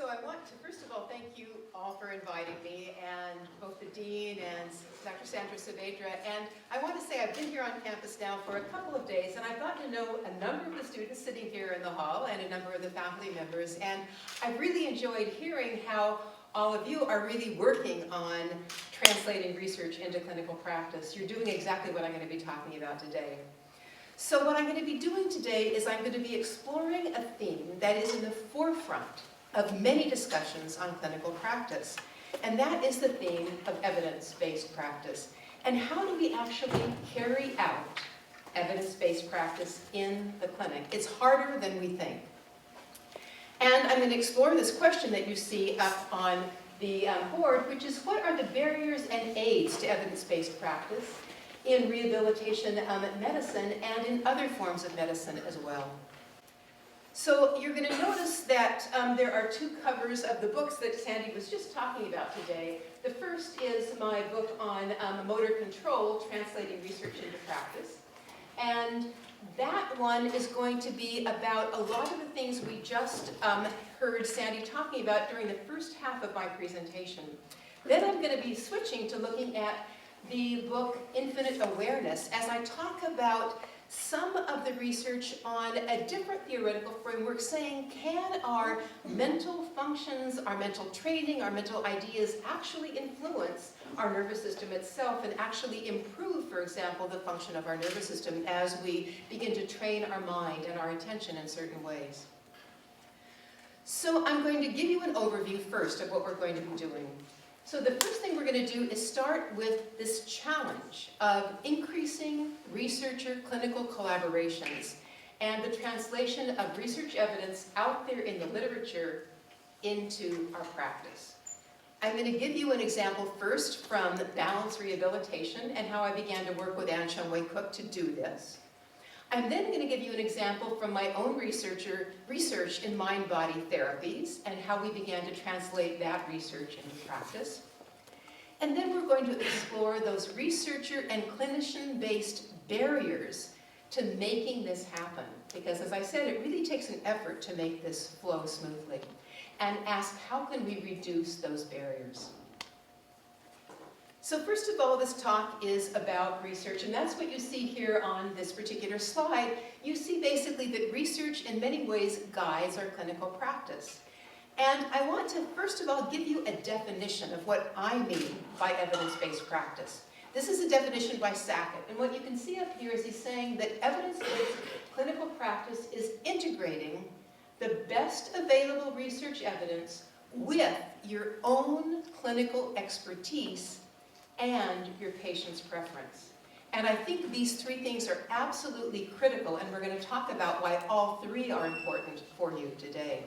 So I want to, first of all, thank you all for inviting me, and both the Dean and Dr. Sandra Saavedra. And I want to say I've been here on campus now for a couple of days, and I've gotten to know a number of the students sitting here in the hall and a number of the faculty members. And I've really enjoyed hearing how all of you are really working on translating research into clinical practice. You're doing exactly what I'm going to be talking about today. So what I'm going to be doing today is I'm going to be exploring a theme that is in the forefront of many discussions on clinical practice. And that is the theme of evidence-based practice. And how do we actually carry out evidence-based practice in the clinic? It's harder than we think. And I'm going to explore this question that you see up on the board, which is what are the barriers and aids to evidence-based practice in rehabilitation medicine and in other forms of medicine as well. So you're going to notice that there are two covers of the books that Sandy was just talking about today. The first is my book on motor control, Translating Research into Practice. And that one is going to be about a lot of the things we just heard Sandy talking about during the first half of my presentation. Then I'm going to be switching to looking at the book Infinite Awareness as I talk about some of the research on a different theoretical framework saying, can our mental functions, our mental training, our mental ideas actually influence our nervous system itself and actually improve, for example, the function of our nervous system as we begin to train our mind and our attention in certain ways. So I'm going to give you an overview first of what we're going to be doing. So the first thing we're going to do is start with this challenge of increasing researcher clinical collaborations and the translation of research evidence out there in the literature into our practice. I'm going to give you an example first from Balance Rehabilitation and how I began to work with Anne Shumway-Cook to do this. I'm then going to give you an example from my own research in mind-body therapies and how we began to translate that research into practice. And then we're going to explore those researcher and clinician-based barriers to making this happen. Because as I said, it really takes an effort to make this flow smoothly. And ask, how can we reduce those barriers? So first of all, this talk is about research, and that's what you see here on this particular slide. You see basically that research in many ways guides our clinical practice. And I want to first of all give you a definition of what I mean by evidence-based practice. This is a definition by Sackett, and what you can see up here is he's saying that evidence-based clinical practice is integrating the best available research evidence with your own clinical expertise and your patient's preference. And I think these three things are absolutely critical, and we're going to talk about why all three are important for you today.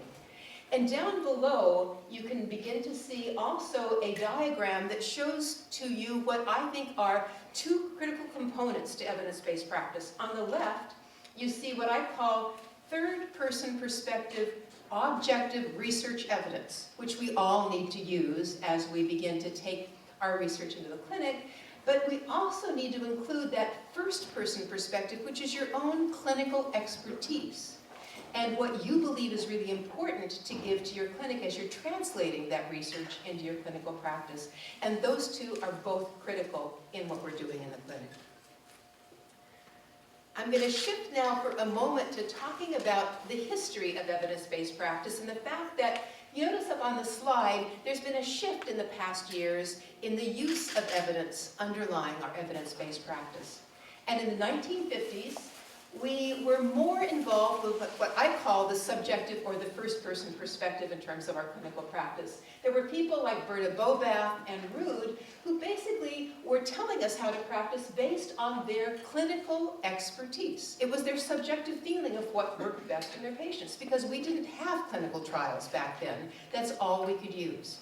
And down below, you can begin to see also a diagram that shows to you what I think are two critical components to evidence-based practice. On the left, you see what I call third-person perspective objective research evidence, which we all need to use as we begin to take our research into the clinic, but we also need to include that first-person perspective, which is your own clinical expertise, and what you believe is really important to give to your clinic as you're translating that research into your clinical practice. And those two are both critical in what we're doing in the clinic. I'm going to shift now for a moment to talking about the history of evidence-based practice and the fact that you notice up on the slide, there's been a shift in the past years in the use of evidence underlying our evidence-based practice. And in the 1950s, we were more involved with what I call the subjective or the first-person perspective in terms of our clinical practice. There were people like Berta Bobath and Rude who basically were telling us how to practice based on their clinical expertise. It was their subjective feeling of what worked best in their patients, because we didn't have clinical trials back then. That's all we could use.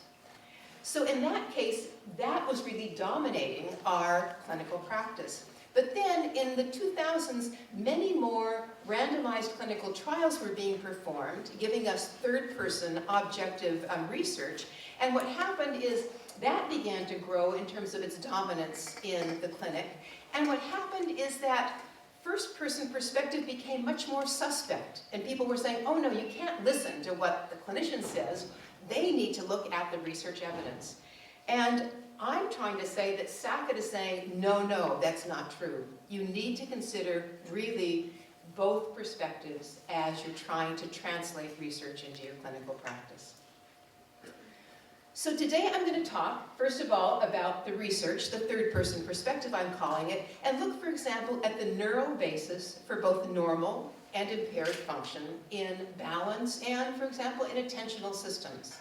So in that case, that was really dominating our clinical practice. But then in the 2000s, many more randomized clinical trials were being performed, giving us third-person objective research. And what happened is that began to grow in terms of its dominance in the clinic. And what happened is that first-person perspective became much more suspect. And people were saying, oh no, you can't listen to what the clinician says. they need to look at the research evidence. And I'm trying to say that Sackett is saying, no, that's not true. You need to consider really both perspectives as you're trying to translate research into your clinical practice. So today I'm going to talk, first of all, about the research, the third-person perspective I'm calling it, and look, for example, at the neural basis for both normal and impaired function in balance and, for example, in attentional systems.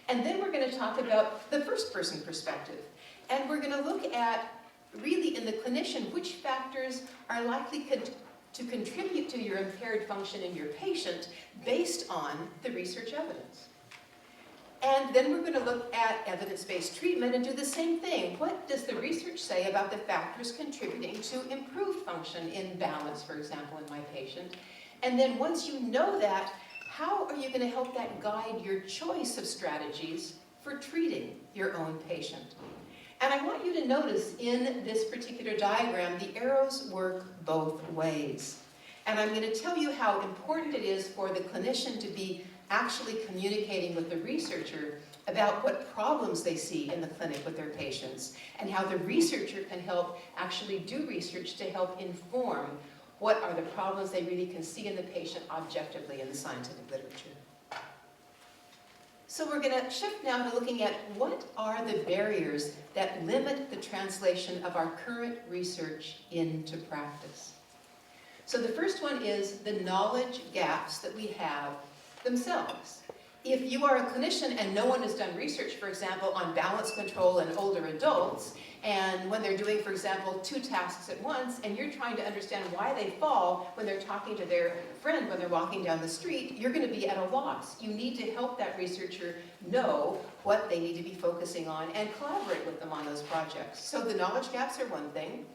And then we're going to talk about the first-person perspective. And we're going to look at, really in the clinician, which factors are likely to contribute to your impaired function in your patient based on the research evidence. And then we're going to look at evidence-based treatment and do the same thing. What does the research say about the factors contributing to improved function in balance, for example, in my patient? And then once you know that, how are you going to help that guide your choice of strategies for treating your own patient? And I want you to notice in this particular diagram, the arrows work both ways. And I'm going to tell you how important it is for the clinician to be actually communicating with the researcher about what problems they see in the clinic with their patients, and how the researcher can help actually do research to help inform what are the problems they really can see in the patient objectively in the scientific literature. So we're going to shift now to looking at what are the barriers that limit the translation of our current research into practice. So the first one is the knowledge gaps that we have themselves. If you are a clinician and no one has done research, for example, on balance control in older adults, and when they're doing, for example, 2 tasks at once, and you're trying to understand why they fall when they're talking to their friend when they're walking down the street, you're going to be at a loss. You need to help that researcher know what they need to be focusing on and collaborate with them on those projects. So the knowledge gaps are one thing,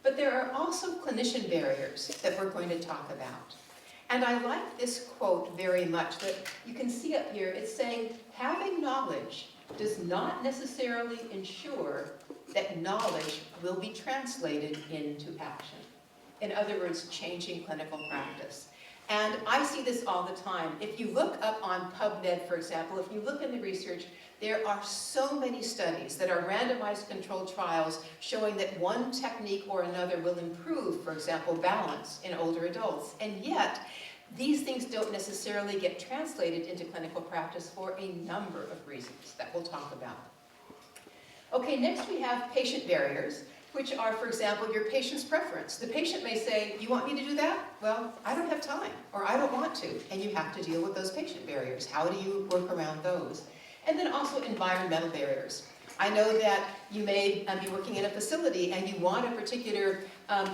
but there are also clinician barriers that we're going to talk about. And I like this quote very much that you can see up here. It's saying, having knowledge does not necessarily ensure that knowledge will be translated into action. In other words, changing clinical practice. And I see this all the time. If you look up on PubMed, for example, if you look in the research, there are so many studies that are randomized controlled trials showing that one technique or another will improve, for example, balance in older adults. And yet, these things don't necessarily get translated into clinical practice for a number of reasons that we'll talk about. Okay, next we have patient barriers, which are, for example, your patient's preference. The patient may say, you want me to do that? Well, I don't have time, or I don't want to, and you have to deal with those patient barriers. How do you work around those? And then also environmental barriers. I know that you may be working in a facility and you want a particular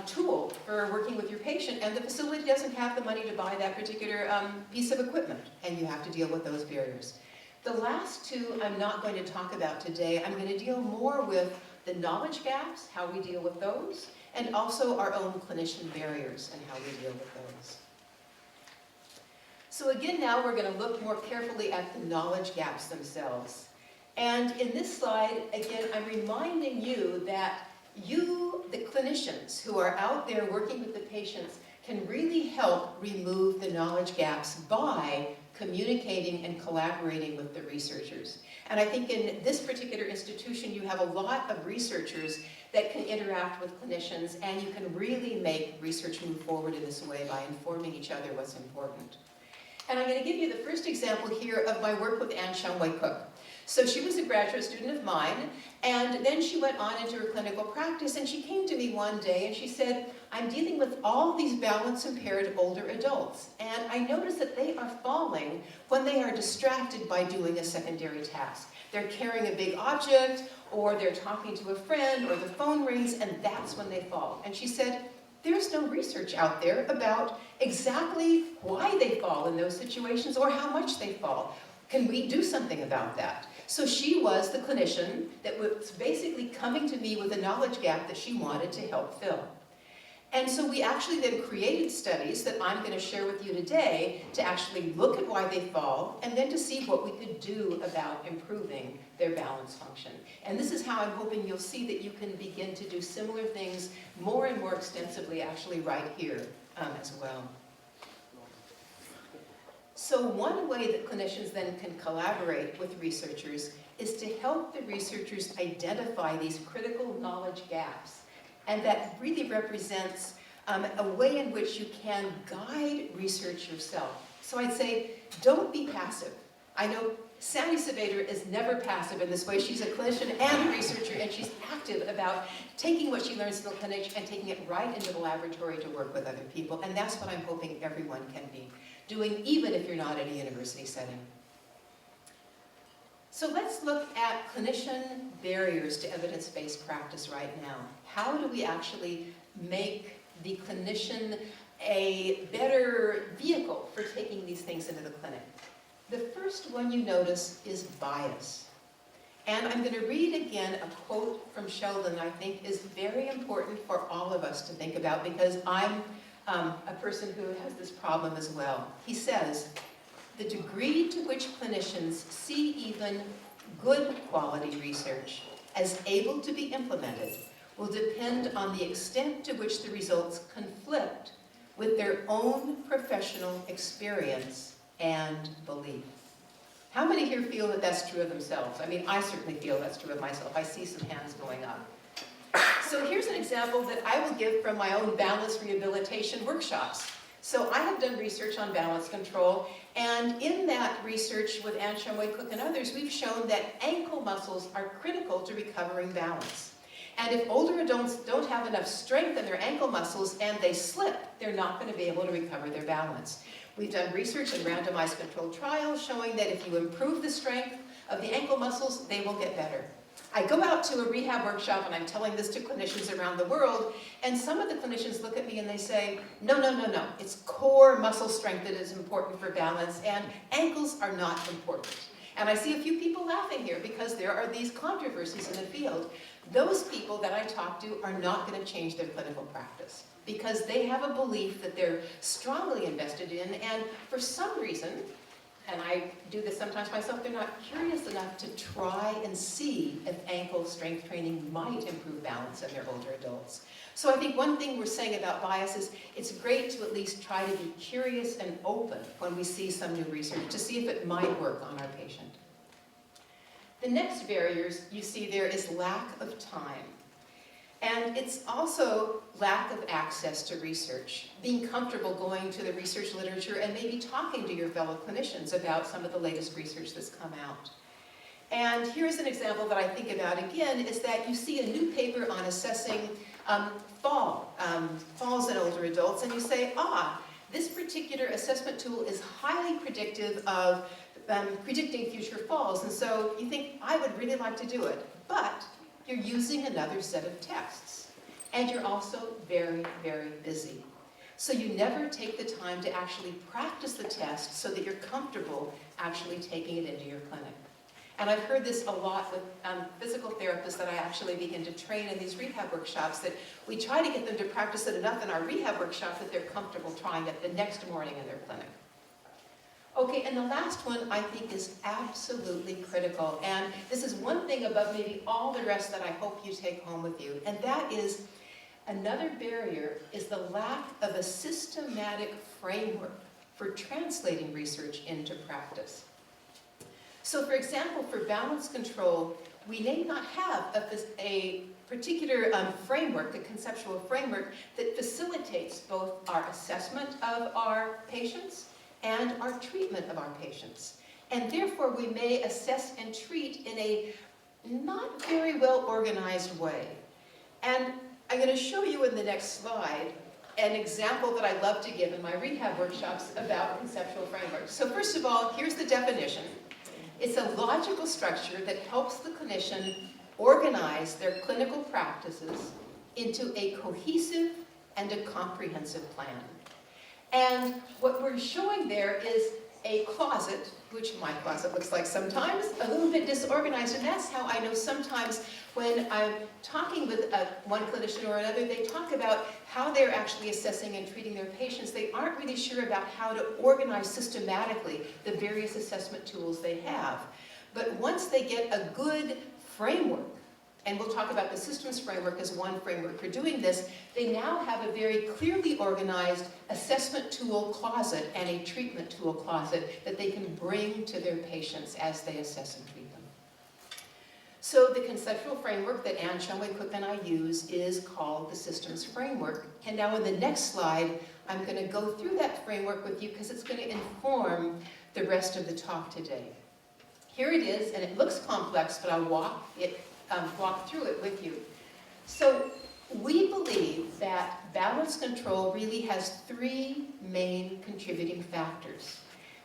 tool for working with your patient, and the facility doesn't have the money to buy that particular piece of equipment, and you have to deal with those barriers. The last two I'm not going to talk about today. I'm going to deal more with the knowledge gaps, how we deal with those, and also our own clinician barriers and how we deal with those. So again, now we're going to look more carefully at the knowledge gaps themselves. And in this slide, again, I'm reminding you that you, the clinicians who are out there working with the patients, can really help remove the knowledge gaps by communicating and collaborating with the researchers. And I think in this particular institution, you have a lot of researchers that can interact with clinicians, and you can really make research move forward in this way by informing each other what's important. And I'm going to give you the first example here of my work with Anne Shumway-Cook. So she was a graduate student of mine, and then she went on into her clinical practice, and she came to me one day and she said, I'm dealing with all these balance-impaired older adults, and I notice that they are falling when they are distracted by doing a secondary task. They're carrying a big object, or they're talking to a friend, or the phone rings, and that's when they fall. And she said, there's no research out there about exactly why they fall in those situations or how much they fall. Can we do something about that? So she was the clinician that was basically coming to me with a knowledge gap that she wanted to help fill. And so we actually then created studies that I'm going to share with you today to actually look at why they fall and then to see what we could do about improving their balance function. And this is how I'm hoping you'll see that you can begin to do similar things more and more extensively actually right here as well. So one way that clinicians then can collaborate with researchers is to help the researchers identify these critical knowledge gaps. And that really represents a way in which you can guide research yourself. So I'd say, don't be passive. I know Sandy Saavedra is never passive in this way. She's a clinician and a researcher, and she's active about taking what she learns in the clinic and taking it right into the laboratory to work with other people. And that's what I'm hoping everyone can be doing, even if you're not in a university setting. So let's look at clinician barriers to evidence-based practice right now. How do we actually make the clinician a better vehicle for taking these things into the clinic? The first one you notice is bias. And I'm going to read again a quote from Sheldon that I think is very important for all of us to think about, because I'm a person who has this problem as well. He says, the degree to which clinicians see even good quality research as able to be implemented will depend on the extent to which the results conflict with their own professional experience and belief. How many here feel that that's true of themselves? I mean, I certainly feel that's true of myself. I see some hands going up. So here's an example that I will give from my own balance rehabilitation workshops. So I have done research on balance control, and in that research with Anne Shumway-Cook and others, we've shown that ankle muscles are critical to recovering balance. And if older adults don't have enough strength in their ankle muscles and they slip, they're not going to be able to recover their balance. We've done research and randomized controlled trials showing that if you improve the strength of the ankle muscles, they will get better. I go out to a rehab workshop and I'm telling this to clinicians around the world, and some of the clinicians look at me and they say, no, it's core muscle strength that is important for balance, and ankles are not important. And I see a few people laughing here because there are these controversies in the field. Those people that I talk to are not going to change their clinical practice because they have a belief that they're strongly invested in, and for some reason, and I do this sometimes myself, they're not curious enough to try and see if ankle strength training might improve balance in their older adults. So I think one thing we're saying about bias is it's great to at least try to be curious and open when we see some new research to see if it might work on our patient. The next barriers you see there is lack of time. And it's also lack of access to research, being comfortable going to the research literature and maybe talking to your fellow clinicians about some of the latest research that's come out. And here's an example that I think about again, is that you see a new paper on assessing falls in older adults, and you say, this particular assessment tool is highly predictive of predicting future falls, and so you think, I would really like to do it, but you're using another set of tests, and you're also very, very busy. So you never take the time to actually practice the test so that you're comfortable actually taking it into your clinic. And I've heard this a lot with physical therapists that I actually begin to train in these rehab workshops, that we try to get them to practice it enough in our rehab workshop that they're comfortable trying it the next morning in their clinic. Okay, and the last one I think is absolutely critical, and this is one thing above maybe all the rest that I hope you take home with you, and that is another barrier is the lack of a systematic framework for translating research into practice. So for example, for balance control, we may not have a particular framework, a conceptual framework that facilitates both our assessment of our patients and our treatment of our patients. And therefore, we may assess and treat in a not very well organized way. And I'm going to show you in the next slide an example that I love to give in my rehab workshops about conceptual frameworks. So first of all, here's the definition. It's a logical structure that helps the clinician organize their clinical practices into a cohesive and a comprehensive plan. And what we're showing there is a closet, which my closet looks like sometimes, a little bit disorganized, and that's how I know sometimes when I'm talking with one clinician or another, they talk about how they're actually assessing and treating their patients. They aren't really sure about how to organize systematically the various assessment tools they have. But once they get a good framework and we'll talk about the systems framework as one framework for doing this, they now have a very clearly organized assessment tool closet and a treatment tool closet that they can bring to their patients as they assess and treat them. So the conceptual framework that Anne Shumway-Cook and I use is called the systems framework. And now in the next slide, I'm going to go through that framework with you because it's going to inform the rest of the talk today. Here it is, and it looks complex, but I'll walk through it with you. So we believe that balance control really has three main contributing factors.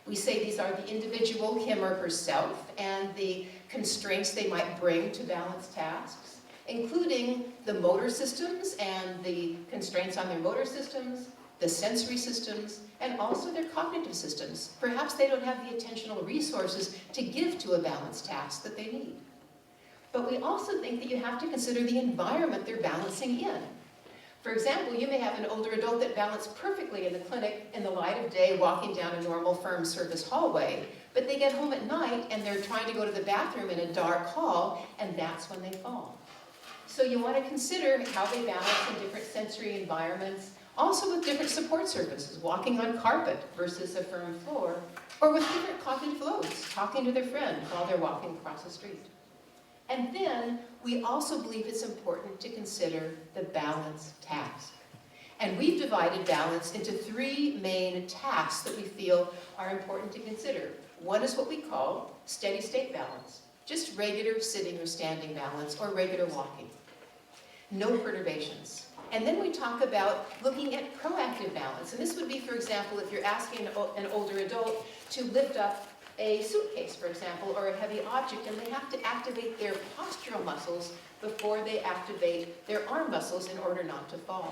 We say these are the individual, him or herself, and the constraints they might bring to balance tasks, including the motor systems and the constraints on their motor systems, the sensory systems, and also their cognitive systems. Perhaps they don't have the attentional resources to give to a balanced task that they need. But we also think that you have to consider the environment they're balancing in. For example, you may have an older adult that balanced perfectly in the clinic in the light of day walking down a normal firm service hallway, but they get home at night and they're trying to go to the bathroom in a dark hall, and that's when they fall. So you want to consider how they balance in different sensory environments, also with different support surfaces, walking on carpet versus a firm floor, or with different cognitive loads, talking to their friend while they're walking across the street. And then we also believe it's important to consider the balance task. And we've divided balance into three main tasks that we feel are important to consider. One is what we call steady state balance, just regular sitting or standing balance or regular walking. No perturbations. And then we talk about looking at proactive balance. And this would be, for example, if you're asking an older adult to lift up a suitcase, for example, or a heavy object, and they have to activate their postural muscles before they activate their arm muscles in order not to fall.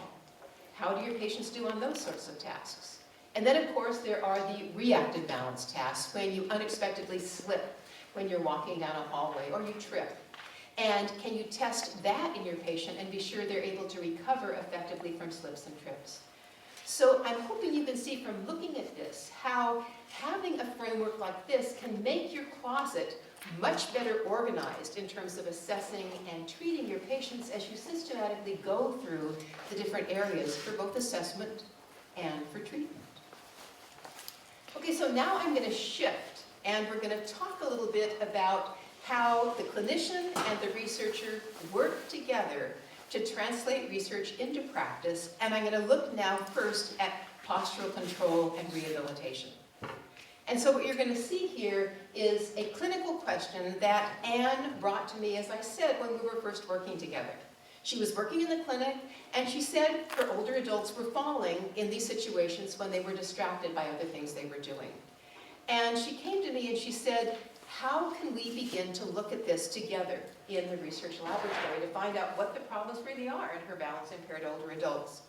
How do your patients do on those sorts of tasks? And then, of course, there are the reactive balance tasks, when you unexpectedly slip when you're walking down a hallway, or you trip. And can you test that in your patient and be sure they're able to recover effectively from slips and trips? So I'm hoping you can see from looking at this how having a framework like this can make your closet much better organized in terms of assessing and treating your patients as you systematically go through the different areas for both assessment and for treatment. Okay, so now I'm going to shift, and we're going to talk a little bit about how the clinician and the researcher work together to translate research into practice, and I'm going to look now first at postural control and rehabilitation. And so what you're going to see here is a clinical question that Anne brought to me, as I said, when we were first working together. She was working in the clinic, and she said her older adults were falling in these situations when they were distracted by other things they were doing. And she came to me and she said, how can we begin to look at this together in the research laboratory to find out what the problems really are in her balance-impaired older adults?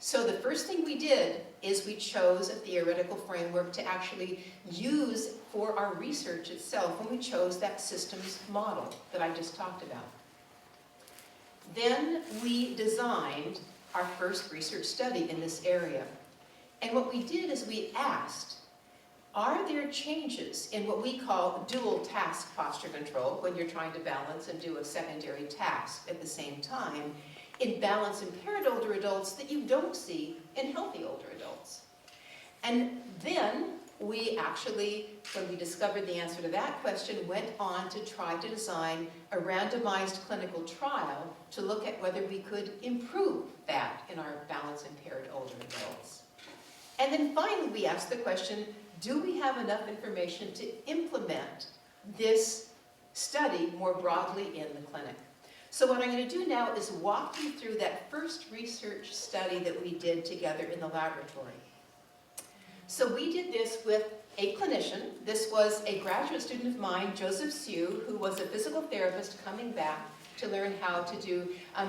So the first thing we did is we chose a theoretical framework to actually use for our research itself, when we chose that systems model that I just talked about. Then we designed our first research study in this area. And what we did is we asked, are there changes in what we call dual task posture control, when you're trying to balance and do a secondary task at the same time, in balance-impaired older adults that you don't see in healthy older adults? And then we actually, when we discovered the answer to that question, went on to try to design a randomized clinical trial to look at whether we could improve that in our balance-impaired older adults. And then finally we asked the question, do we have enough information to implement this study more broadly in the clinic? So what I'm going to do now is walk you through that first research study that we did together in the laboratory. So we did this with a clinician. This was a graduate student of mine, Joseph Sue, who was a physical therapist coming back to learn how to do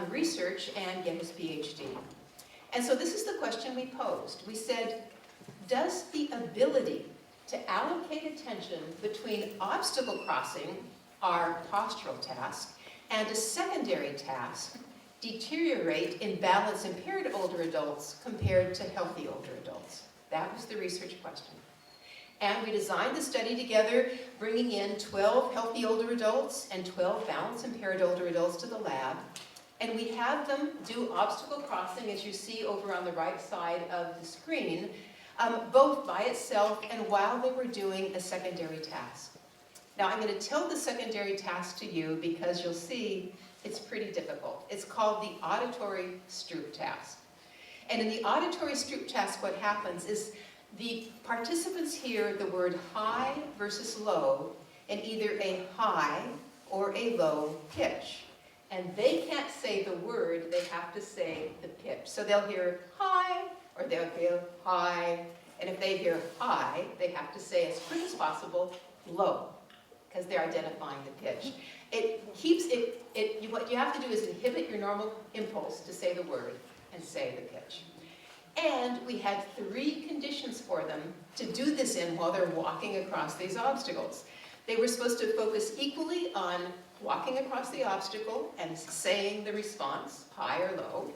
research and get his PhD. And so this is the question we posed. We said, does the ability to allocate attention between obstacle crossing, our postural task, and a secondary task deteriorate in balance-impaired older adults compared to healthy older adults? That was the research question. And we designed the study together, bringing in 12 healthy older adults and 12 balance impaired older adults to the lab. And we had them do obstacle crossing, as you see over on the right side of the screen, both by itself and while they were doing a secondary task. Now I'm going to tell the secondary task to you because you'll see it's pretty difficult. It's called the auditory Stroop task. And in the auditory Stroop task, what happens is the participants hear the word high versus low in either a high or a low pitch. And they can't say the word, they have to say the pitch. So they'll hear high, or they'll hear high, and if they hear high, they have to say as quick as possible, low, because they're identifying the pitch. What you have to do is inhibit your normal impulse to say the word and say the pitch. And we had 3 conditions for them to do this in while they're walking across these obstacles. They were supposed to focus equally on walking across the obstacle and saying the response, high or low,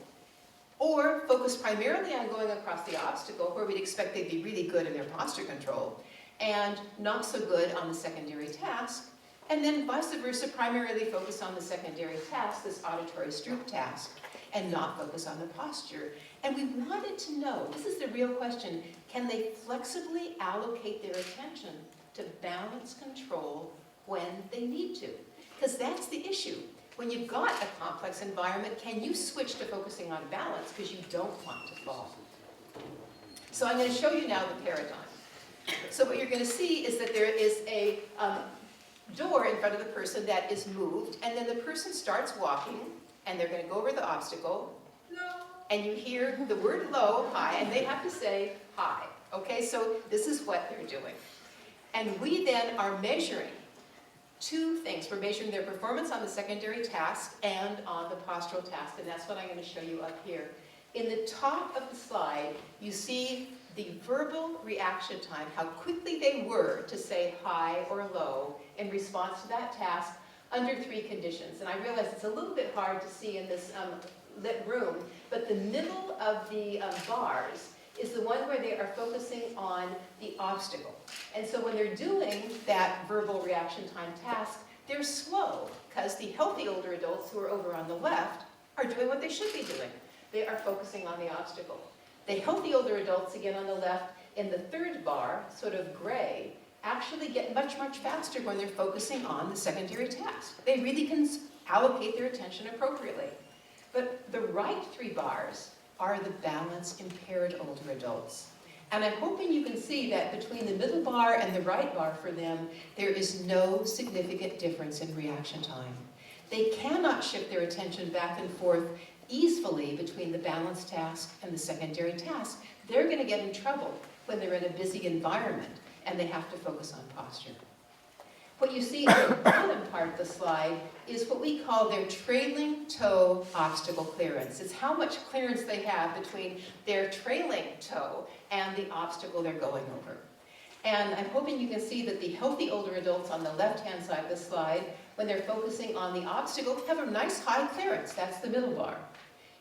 or focus primarily on going across the obstacle, where we'd expect they'd be really good in their posture control, and not so good on the secondary task, and then vice versa, primarily focus on the secondary task, this auditory Stroop task, and not focus on the posture. And we wanted to know, this is the real question, can they flexibly allocate their attention to balance control when they need to? Because that's the issue. When you've got a complex environment, can you switch to focusing on balance because you don't want to fall? So I'm going to show you now the paradigm. So what you're going to see is that there is a door in front of the person that is moved, and then the person starts walking, and they're going to go over the obstacle, and you hear the word low, high, and they have to say high. Okay, so this is what they're doing. And we then are measuring 2 things. We're measuring their performance on the secondary task and on the postural task, and that's what I'm going to show you up here. In the top of the slide, you see the verbal reaction time, how quickly they were to say high or low in response to that task under 3 conditions. And I realize it's a little bit hard to see in this lit room, but the middle of the bars is the one where they are focusing on the obstacle. And so when they're doing that verbal reaction time task, they're slow, because the healthy older adults who are over on the left are doing what they should be doing. They are focusing on the obstacle. The healthy older adults, again on the left, in the 3rd bar, sort of gray, actually get much, much faster when they're focusing on the secondary task. They really can allocate their attention appropriately. But the right 3 bars are the balance impaired older adults. And I'm hoping you can see that between the middle bar and the right bar for them, there is no significant difference in reaction time. They cannot shift their attention back and forth easily between the balance task and the secondary task. They're going to get in trouble when they're in a busy environment and they have to focus on posture. What you see in the bottom part of the slide is what we call their trailing toe obstacle clearance. It's how much clearance they have between their trailing toe and the obstacle they're going over. And I'm hoping you can see that the healthy older adults on the left-hand side of the slide, when they're focusing on the obstacle, have a nice high clearance. That's the middle bar.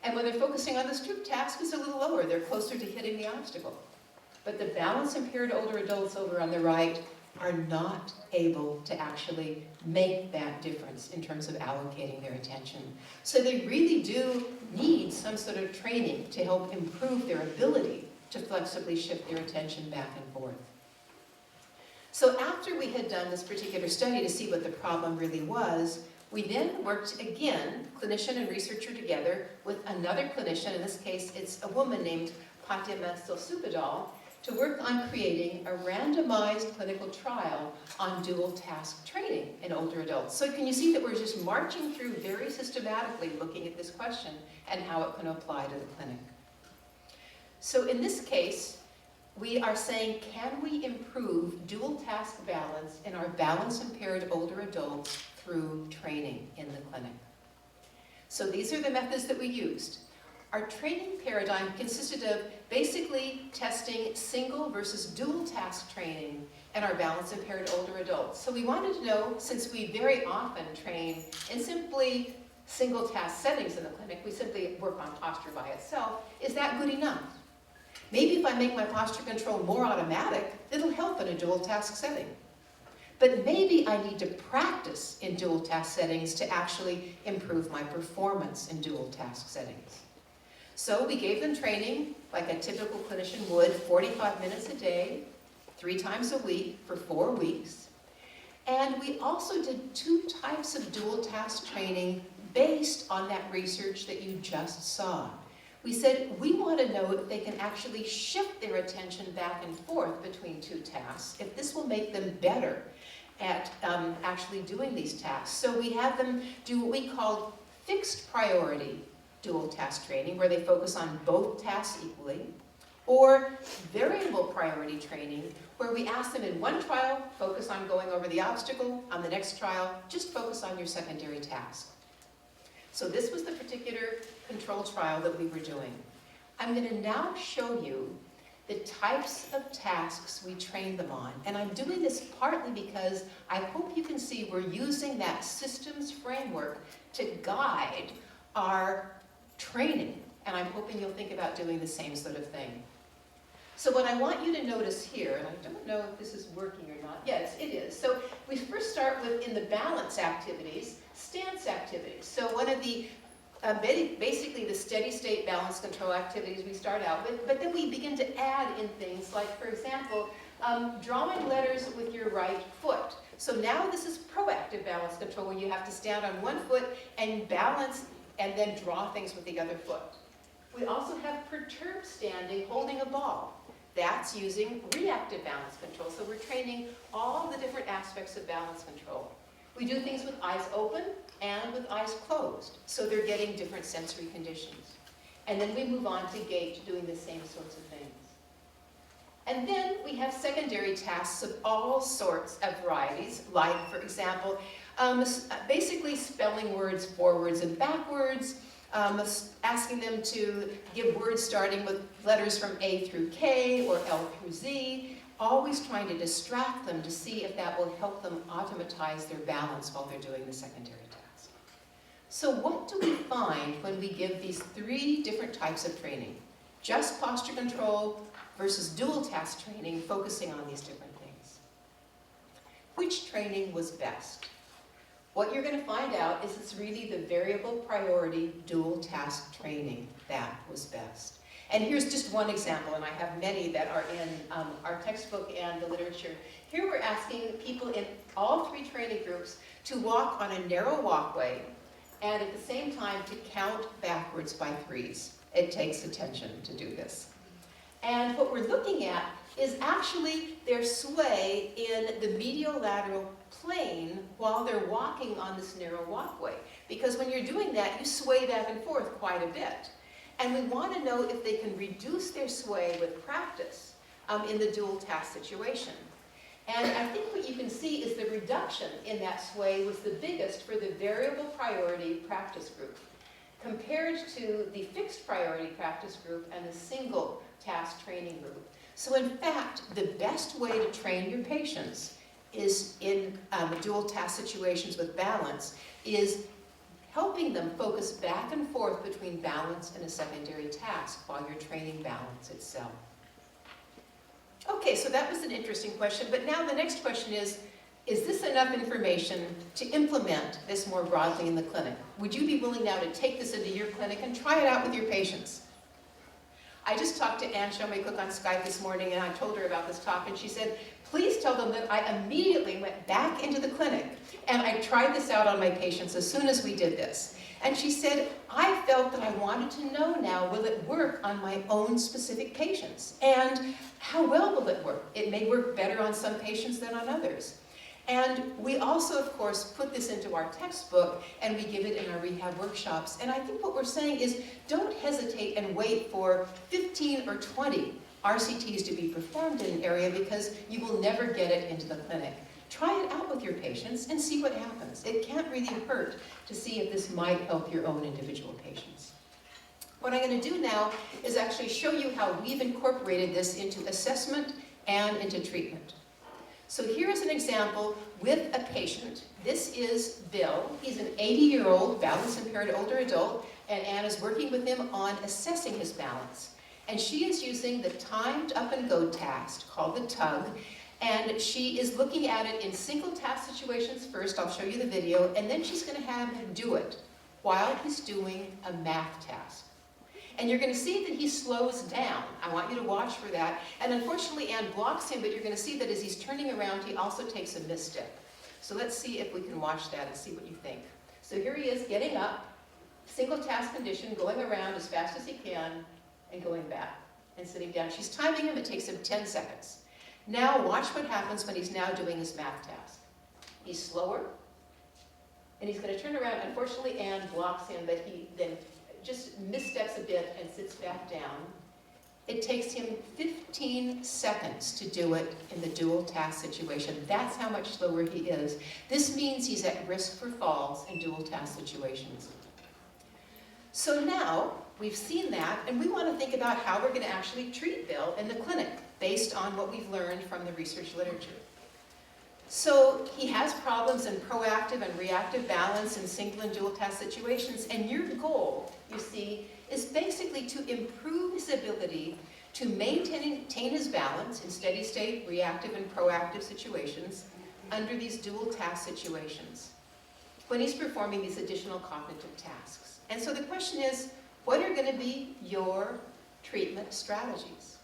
And when they're focusing on the Stroop task, it's a little lower. They're closer to hitting the obstacle. But the balance impaired older adults over on the right are not able to actually make that difference in terms of allocating their attention. So they really do need some sort of training to help improve their ability to flexibly shift their attention back and forth. So after we had done this particular study to see what the problem really was, we then worked again, clinician and researcher together, with another clinician. In this case, it's a woman named Patyama Silsupadal, to work on creating a randomized clinical trial on dual task training in older adults. So can you see that we're just marching through very systematically looking at this question and how it can apply to the clinic. So in this case, we are saying, can we improve dual task balance in our balance impaired older adults through training in the clinic? So these are the methods that we used. Our training paradigm consisted of basically testing single versus dual task training in our balance impaired older adults. So we wanted to know, since we very often train in simply single task settings in the clinic, we simply work on posture by itself, is that good enough? Maybe if I make my posture control more automatic, it'll help in a dual task setting. But maybe I need to practice in dual task settings to actually improve my performance in dual task settings. So we gave them training, like a typical clinician would, 45 minutes a day, 3 times a week for 4 weeks. And we also did 2 types of dual task training based on that research that you just saw. We said we want to know if they can actually shift their attention back and forth between 2 tasks, if this will make them better at actually doing these tasks. So we had them do what we called fixed priority dual task training, where they focus on both tasks equally, or variable priority training, where we ask them in one trial, focus on going over the obstacle, on the next trial, just focus on your secondary task. So this was the particular control trial that we were doing. I'm going to now show you the types of tasks we trained them on. And I'm doing this partly because I hope you can see we're using that systems framework to guide our training. And I'm hoping you'll think about doing the same sort of thing. So what I want you to notice here, and I don't know if this is working or not. Yes, it is. So we first start with, in the balance activities, stance activities. So one of the basically the steady state balance control activities we start out with, but then we begin to add in things like, for example, drawing letters with your right foot. So now this is proactive balance control, where you have to stand on one foot and balance and then draw things with the other foot. We also have perturbed standing, holding a ball. That's using reactive balance control. So we're training all the different aspects of balance control. We do things with eyes open and with eyes closed, so they're getting different sensory conditions. And then we move on to gait, doing the same sorts of things. And then we have secondary tasks of all sorts of varieties, like, for example, basically spelling words forwards and backwards, asking them to give words starting with letters from A through K or L through Z, always trying to distract them to see if that will help them automatize their balance while they're doing the secondary task. So what do we find when we give these 3 different types of training? Just posture control versus dual task training, focusing on these different things. Which training was best? What you're going to find out is it's really the variable priority dual task training that was best. And here's just one example, and I have many that are in our textbook and the literature. Here we're asking people in all 3 training groups to walk on a narrow walkway and at the same time to count backwards by 3s. It takes attention to do this. And what we're looking at is actually their sway in the medial-lateral plane while they're walking on this narrow walkway. Because when you're doing that, you sway back and forth quite a bit. And we want to know if they can reduce their sway with practice in the dual task situation. And I think what you can see is the reduction in that sway was the biggest for the variable priority practice group, compared to the fixed priority practice group and the single task training group. So in fact, the best way to train your patients is in dual task situations with balance, is helping them focus back and forth between balance and a secondary task while you're training balance itself. Okay, so that was an interesting question, but now the next question is this enough information to implement this more broadly in the clinic? Would you be willing now to take this into your clinic and try it out with your patients? I just talked to Ann Shomei-Cook on Skype this morning, and I told her about this talk, and she said, please tell them that I immediately went back into the clinic and I tried this out on my patients as soon as we did this. And she said, I felt that I wanted to know now, will it work on my own specific patients? And how well will it work? It may work better on some patients than on others. And we also, of course, put this into our textbook and we give it in our rehab workshops. And I think what we're saying is don't hesitate and wait for 15 or 20 RCTs to be performed in an area, because you will never get it into the clinic. Try it out with your patients and see what happens. It can't really hurt to see if this might help your own individual patients. What I'm going to do now is actually show you how we've incorporated this into assessment and into treatment. So here's an example with a patient. This is Bill. He's an 80-year-old balance-impaired older adult, and Anne is working with him on assessing his balance. And she is using the timed up and go task called the tug, and she is looking at it in single task situations first. I'll show you the video, and then she's going to have him do it while he's doing a math task. And you're going to see that he slows down. I want you to watch for that. And unfortunately, Anne blocks him, but you're going to see that as he's turning around, he also takes a misstep. So let's see if we can watch that and see what you think. So here he is getting up, single task condition, going around as fast as he can, and going back and sitting down. She's timing him. It takes him 10 seconds. Now watch what happens when he's now doing his math task. He's slower, and he's going to turn around. Unfortunately, Anne blocks him, but he then just missteps a bit and sits back down. It takes him 15 seconds to do it in the dual task situation. That's how much slower he is. This means he's at risk for falls in dual task situations. So now we've seen that, and we want to think about how we're going to actually treat Bill in the clinic based on what we've learned from the research literature. So he has problems in proactive and reactive balance in single and dual task situations, and your goal, you see, is basically to improve his ability to maintain his balance in steady state, reactive and proactive situations under these dual task situations when he's performing these additional cognitive tasks. And so the question is, what are going to be your treatment strategies?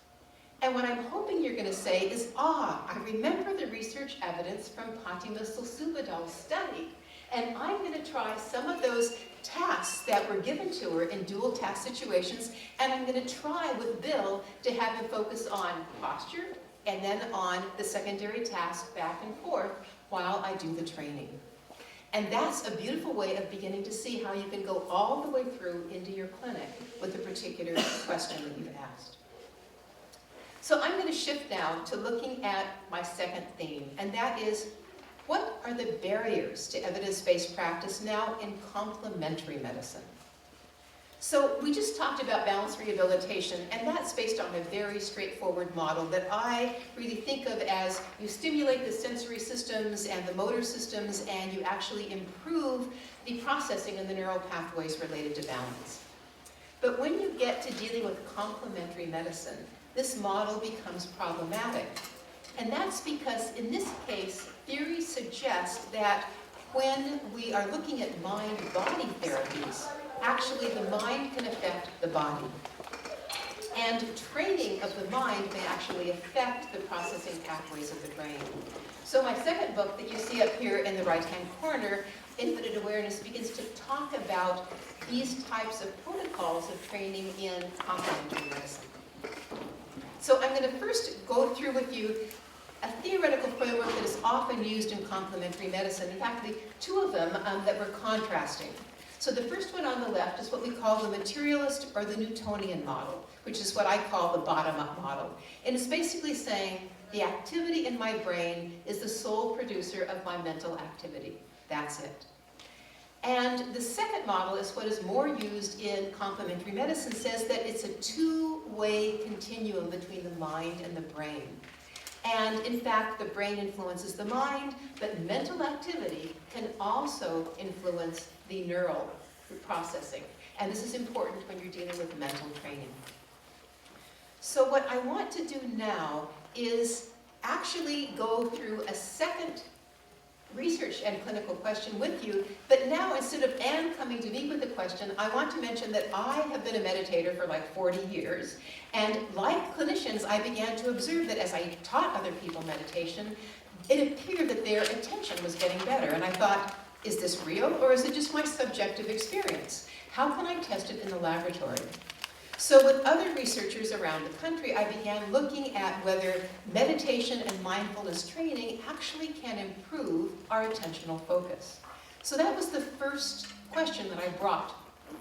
And what I'm hoping you're going to say is, I remember the research evidence from Fatima Sulsubadal's study, and I'm going to try some of those tasks that were given to her in dual task situations, and I'm going to try with Bill to have him focus on posture and then on the secondary task back and forth while I do the training. And that's a beautiful way of beginning to see how you can go all the way through into your clinic with a particular question that you've asked. So I'm going to shift now to looking at my second theme, and that is, what are the barriers to evidence-based practice now in complementary medicine? So we just talked about balanced rehabilitation, and that's based on a very straightforward model that I really think of as you stimulate the sensory systems and the motor systems, and you actually improve the processing in the neural pathways related to balance. But when you get to dealing with complementary medicine, this model becomes problematic. And that's because, in this case, theory suggests that when we are looking at mind-body therapies, actually the mind can affect the body. And training of the mind may actually affect the processing pathways of the brain. So my second book that you see up here in the right-hand corner, Infinite Awareness, begins to talk about these types of protocols of training in complementary medicine. So I'm going to first go through with you a theoretical framework that is often used in complementary medicine. In fact, the two of them that we're contrasting. So the first one on the left is what we call the materialist or the Newtonian model, which is what I call the bottom-up model. And it's basically saying the activity in my brain is the sole producer of my mental activity. That's it. And the second model is what is more used in complementary medicine, says that it's a two-way continuum between the mind and the brain. And in fact, the brain influences the mind, but mental activity can also influence the neural processing. And this is important when you're dealing with mental training. So what I want to do now is actually go through a second research and clinical question with you, but now instead of Anne coming to me with a question, I want to mention that I have been a meditator for like 40 years, and like clinicians, I began to observe that as I taught other people meditation, it appeared that their attention was getting better, and I thought, is this real, or is it just my subjective experience? How can I test it in the laboratory? So with other researchers around the country, I began looking at whether meditation and mindfulness training actually can improve our attentional focus. So that was the first question that I brought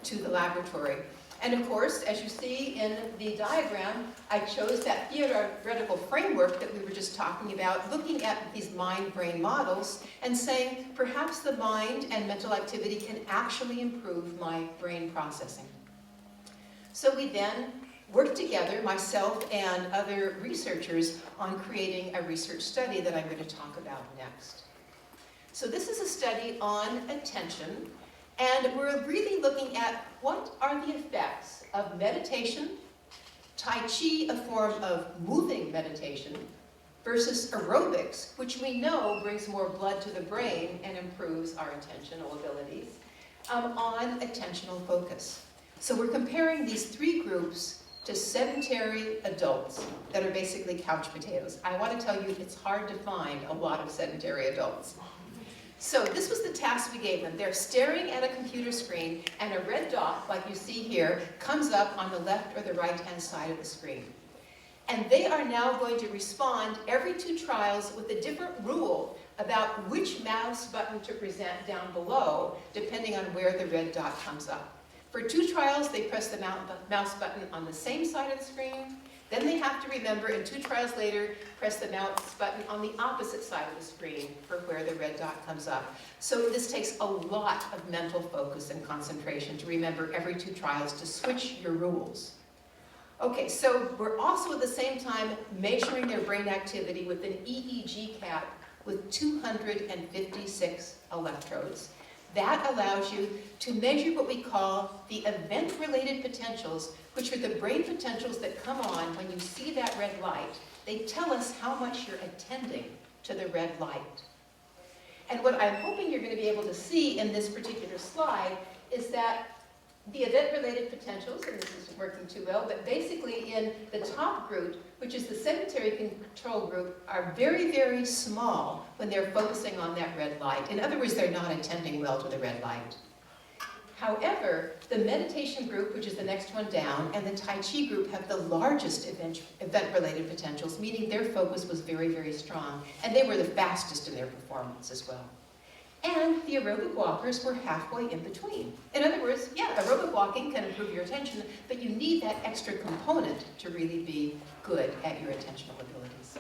to the laboratory. And of course, as you see in the diagram, I chose that theoretical framework that we were just talking about, looking at these mind-brain models and saying, perhaps the mind and mental activity can actually improve my brain processing. So we then worked together, myself and other researchers, on creating a research study that I'm going to talk about next. So this is a study on attention, and we're really looking at what are the effects of meditation, Tai Chi, a form of moving meditation, versus aerobics, which we know brings more blood to the brain and improves our attentional abilities, on attentional focus. So we're comparing these three groups to sedentary adults that are basically couch potatoes. I want to tell you, it's hard to find a lot of sedentary adults. So this was the task we gave them. They're staring at a computer screen, and a red dot, like you see here, comes up on the left or the right-hand side of the screen. And they are now going to respond every 2 trials with a different rule about which mouse button to present down below, depending on where the red dot comes up. For 2 trials, they press the mouse button on the same side of the screen. Then they have to remember, and 2 trials later, press the mouse button on the opposite side of the screen for where the red dot comes up. So this takes a lot of mental focus and concentration to remember every 2 trials to switch your rules. Okay, so we're also at the same time measuring their brain activity with an EEG cap with 256 electrodes. That allows you to measure what we call the event-related potentials, which are the brain potentials that come on when you see that red light. They tell us how much you're attending to the red light. And what I'm hoping you're going to be able to see in this particular slide is that the event-related potentials, and this isn't working too well, but basically in the top group, which is the sedentary control group, are very, very small when they're focusing on that red light. In other words, they're not attending well to the red light. However, the meditation group, which is the next one down, and the Tai Chi group have the largest event-related potentials, meaning their focus was very, very strong, and they were the fastest in their performance as well. And the aerobic walkers were halfway in between. In other words, yeah, aerobic walking can improve your attention, but you need that extra component to really be good at your attentional abilities.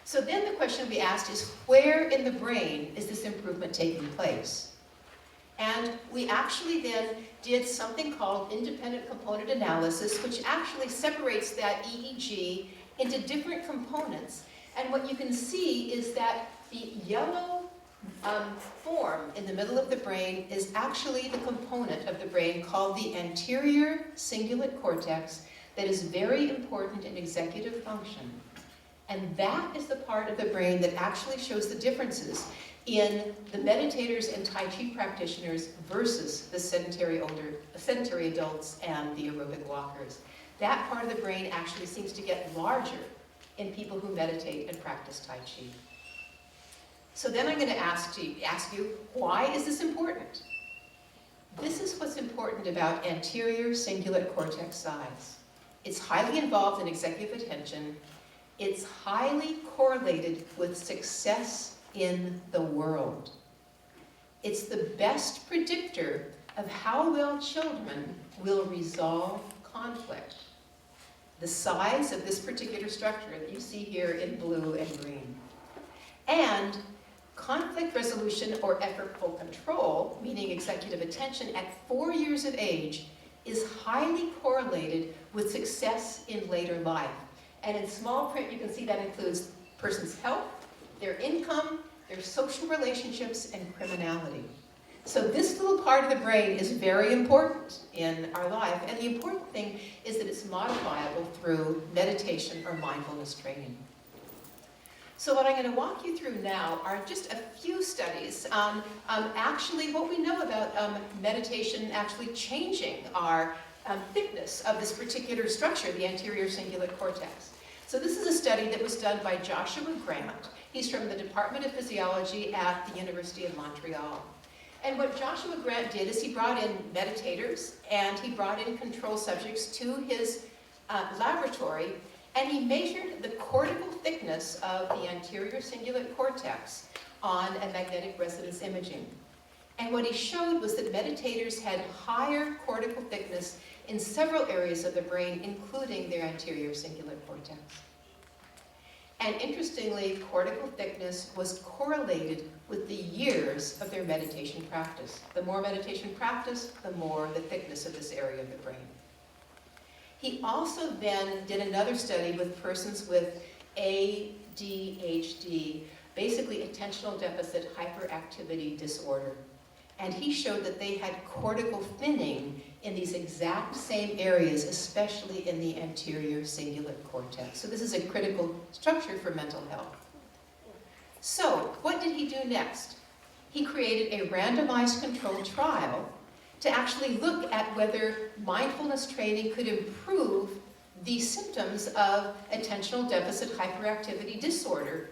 So then the question we asked is, where in the brain is this improvement taking place? And we actually then did something called independent component analysis, which actually separates that EEG into different components. And what you can see is that the yellow form in the middle of the brain is actually the component of the brain called the anterior cingulate cortex that is very important in executive function. And that is the part of the brain that actually shows the differences in the meditators and Tai Chi practitioners versus the sedentary adults and the aerobic walkers. That part of the brain actually seems to get larger in people who meditate and practice Tai Chi. So then I'm going to ask you, why is this important? This is what's important about anterior cingulate cortex size. It's highly involved in executive attention. It's highly correlated with success in the world. It's the best predictor of how well children will resolve conflict. The size of this particular structure that you see here in blue and green. And conflict resolution or effortful control, meaning executive attention at 4 years of age, is highly correlated with success in later life. And in small print, you can see that includes person's health, their income, their social relationships, and criminality. So this little part of the brain is very important in our life, and the important thing is that it's modifiable through meditation or mindfulness training. So what I'm going to walk you through now are just a few studies on actually what we know about meditation actually changing our thickness of this particular structure, the anterior cingulate cortex. So this is a study that was done by Joshua Grant. He's from the Department of Physiology at the University of Montreal. And what Joshua Grant did is he brought in meditators and he brought in control subjects to his laboratory, and he measured the cortical thickness of the anterior cingulate cortex on a magnetic resonance imaging. And what he showed was that meditators had higher cortical thickness in several areas of the brain, including their anterior cingulate cortex. And interestingly, cortical thickness was correlated with the years of their meditation practice. The more meditation practice, the more the thickness of this area of the brain. He also then did another study with persons with ADHD, basically attentional deficit hyperactivity disorder. And he showed that they had cortical thinning in these exact same areas, especially in the anterior cingulate cortex. So this is a critical structure for mental health. So what did he do next? He created a randomized controlled trial to actually look at whether mindfulness training could improve the symptoms of attentional deficit hyperactivity disorder.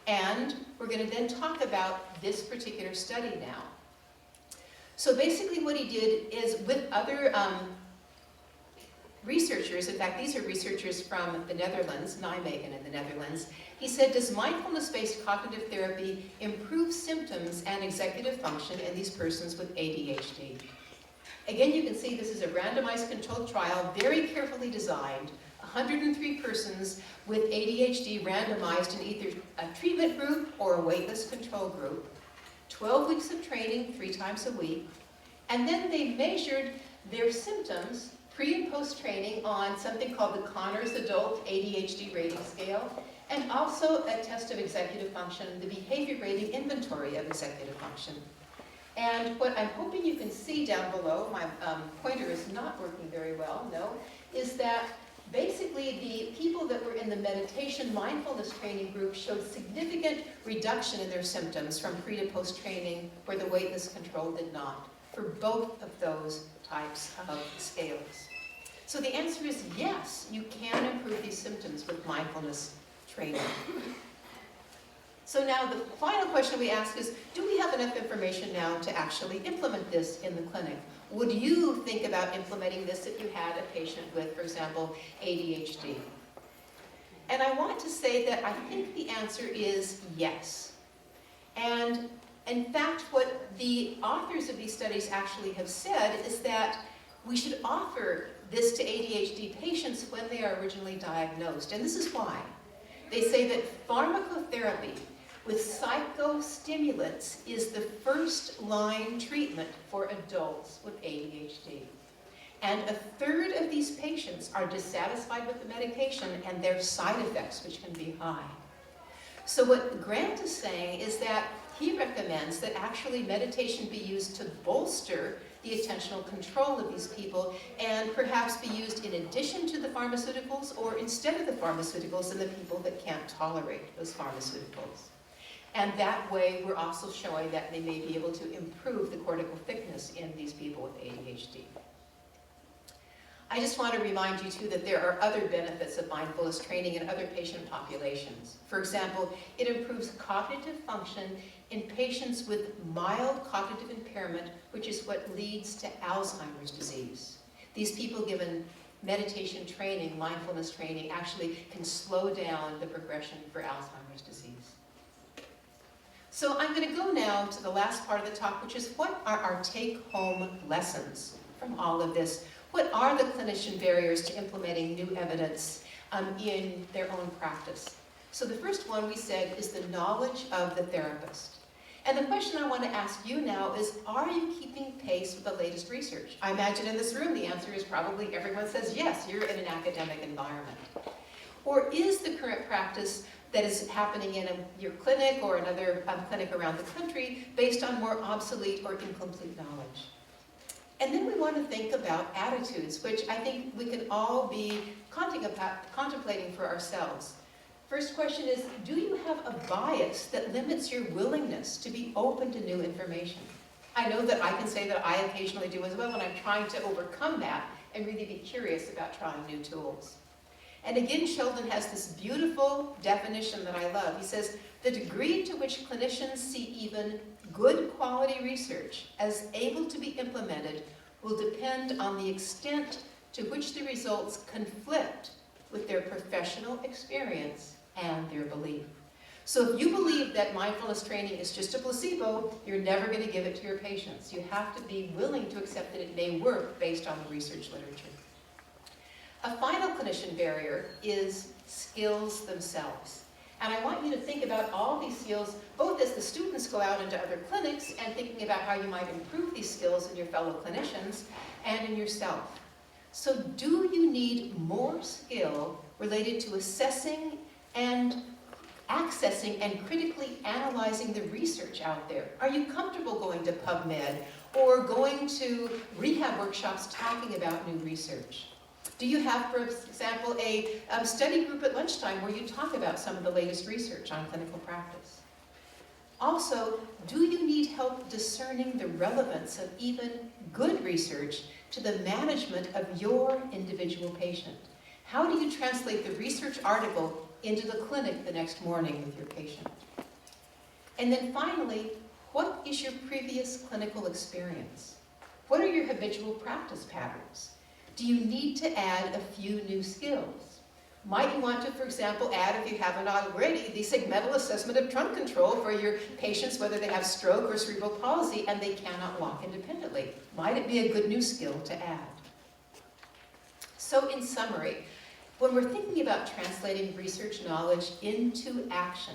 And we're going to then talk about this particular study now. So basically what he did is with other researchers, in fact these are researchers from the Netherlands, Nijmegen in the Netherlands, he said, does mindfulness-based cognitive therapy improve symptoms and executive function in these persons with ADHD? Again, you can see this is a randomized controlled trial, very carefully designed. 103 persons with ADHD randomized in either a treatment group or a waitlist control group. 12 weeks of training, 3 times a week. And then they measured their symptoms pre and post training on something called the Conners Adult ADHD Rating Scale, and also a test of executive function, the Behavior Rating Inventory of Executive Function. And what I'm hoping you can see down below, my pointer is not working very well, no, is that basically the people that were in the meditation mindfulness training group showed significant reduction in their symptoms from pre to post training, where the waitlist control did not, for both of those types of scales. So the answer is yes, you can improve these symptoms with mindfulness training. So now the final question we ask is, do we have enough information now to actually implement this in the clinic? Would you think about implementing this if you had a patient with, for example, ADHD? And I want to say that I think the answer is yes. And in fact, what the authors of these studies actually have said is that we should offer this to ADHD patients when they are originally diagnosed. And this is why. They say that pharmacotherapy with psychostimulants is the first-line treatment for adults with ADHD. And a third of these patients are dissatisfied with the medication and their side effects, which can be high. So what Grant is saying is that he recommends that actually meditation be used to bolster the attentional control of these people and perhaps be used in addition to the pharmaceuticals or instead of the pharmaceuticals in the people that can't tolerate those pharmaceuticals. And that way we're also showing that they may be able to improve the cortical thickness in these people with ADHD. I just want to remind you too that there are other benefits of mindfulness training in other patient populations. For example, it improves cognitive function in patients with mild cognitive impairment, which is what leads to Alzheimer's disease. These people given meditation training, mindfulness training, actually can slow down the progression for Alzheimer's disease. So I'm going to go now to the last part of the talk, which is what are our take-home lessons from all of this? What are the clinician barriers to implementing new evidence in their own practice? So the first one we said is the knowledge of the therapist. And the question I want to ask you now is, are you keeping pace with the latest research? I imagine in this room the answer is probably everyone says yes, you're in an academic environment. Or is the current practice that is happening in your clinic or another clinic around the country based on more obsolete or incomplete knowledge? And then we want to think about attitudes, which I think we can all be contemplating for ourselves. First question is, do you have a bias that limits your willingness to be open to new information? I know that I can say that I occasionally do as well, and I'm trying to overcome that and really be curious about trying new tools. And again, Sheldon has this beautiful definition that I love. He says, the degree to which clinicians see even good quality research as able to be implemented will depend on the extent to which the results conflict with their professional experience and their belief. So if you believe that mindfulness training is just a placebo, you're never going to give it to your patients. You have to be willing to accept that it may work based on the research literature. A final clinician barrier is skills themselves. And I want you to think about all these skills, both as the students go out into other clinics and thinking about how you might improve these skills in your fellow clinicians and in yourself. So do you need more skill related to assessing and accessing and critically analyzing the research out there? Are you comfortable going to PubMed or going to rehab workshops talking about new research? Do you have, for example, a study group at lunchtime where you talk about some of the latest research on clinical practice? Also, do you need help discerning the relevance of even good research to the management of your individual patient? How do you translate the research article into the clinic the next morning with your patient? And then finally, what is your previous clinical experience? What are your habitual practice patterns? Do you need to add a few new skills? Might you want to, for example, add, if you haven't already, the segmental assessment of trunk control for your patients, whether they have stroke or cerebral palsy and they cannot walk independently? Might it be a good new skill to add? So in summary, when we're thinking about translating research knowledge into action,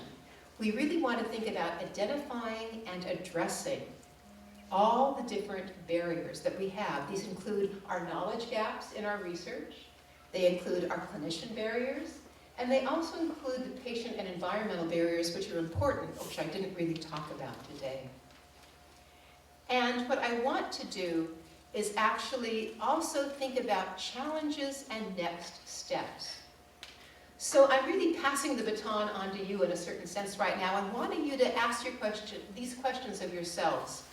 we really want to think about identifying and addressing all the different barriers that we have. These include our knowledge gaps in our research, they include our clinician barriers, and they also include the patient and environmental barriers, which are important, which I didn't really talk about today. And what I want to do is actually also think about challenges and next steps. So I'm really passing the baton on to you in a certain sense right now and wanting you to ask these questions of yourselves.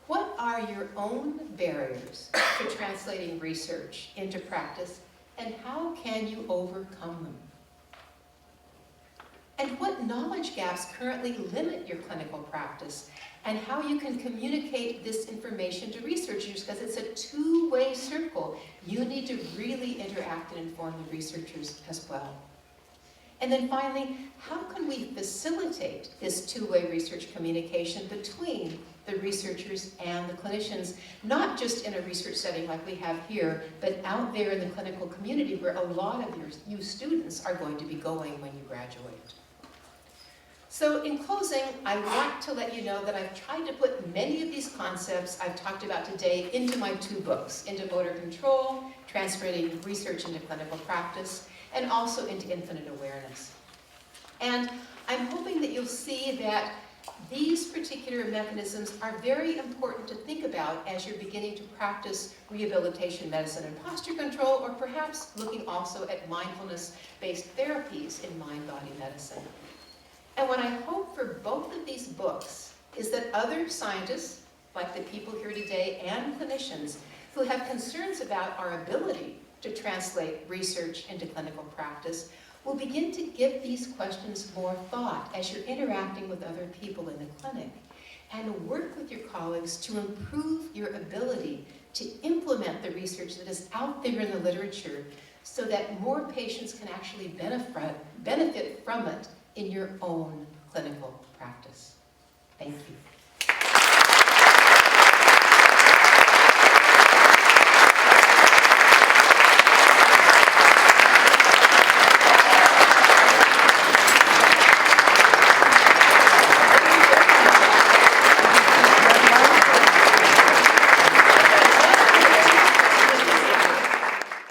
What are your own barriers to translating research into practice, and how can you overcome them? And what knowledge gaps currently limit your clinical practice, and how you can communicate this information to researchers, because it's a two-way circle. You need to really interact and inform the researchers as well. And then finally, how can we facilitate this two-way research communication between the researchers and the clinicians, not just in a research setting like we have here, but out there in the clinical community where a lot of you students are going to be going when you graduate. So in closing, I want to let you know that I've tried to put many of these concepts I've talked about today into my two books, into motor control, translating research into clinical practice, and also into infinite awareness. And I'm hoping that you'll see that these particular mechanisms are very important to think about as you're beginning to practice rehabilitation medicine and posture control, or perhaps looking also at mindfulness-based therapies in mind-body medicine. And what I hope for both of these books is that other scientists, like the people here today, and clinicians who have concerns about our ability to translate research into clinical practice will begin to give these questions more thought as you're interacting with other people in the clinic, and work with your colleagues to improve your ability to implement the research that is out there in the literature so that more patients can actually benefit from it in your own clinical practice. Thank you.